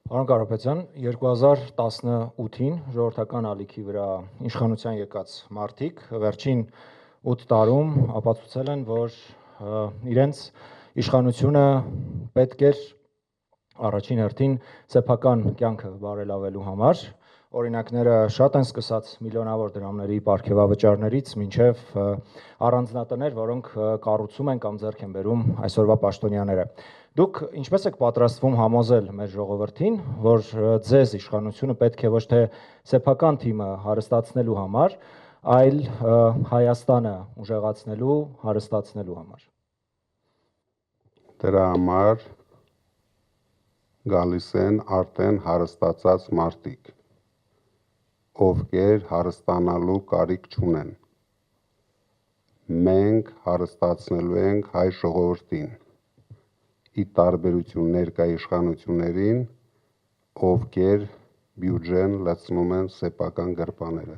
Պարոն Կարապետյան, 2018-ին ժողովրդական ալիքի վրա իշխանության եկած մարդիկ վերջին 8 տարում ապացուցել են, որ իրենց իշխանությունը պետք էր առաջին հերթին սեփական կյանքը բարելավելու համար։ Օրինակները շատ են, սկսած միլիոնավոր դրամների պարգևավճարներից մինչև առանձնատներ, որոնք կառուցում են կամ ձեռք են բերում այսօրվա պաշտոնյաները։ Դուք ինչպես եք պատրաստվում համոզել մեր ժողովրդին, որ ձեզ իշխանությունը պետք է ոչ թե սեփական թիմը հարստացնելու համար, այլ Հայաստանը ուժեղացնելու, հարստացնելու համար։ Դրա համար գալիս են արդեն հարստացած մարդիկ, ովքեր հարստանալու կարիք չունեն։ Մենք հարստացնելու ենք հայ ժողովրդին, ի տարբերություն ներկա իշխանություններին, ովքեր բյուջեն լցնում են սեփական գրպանները։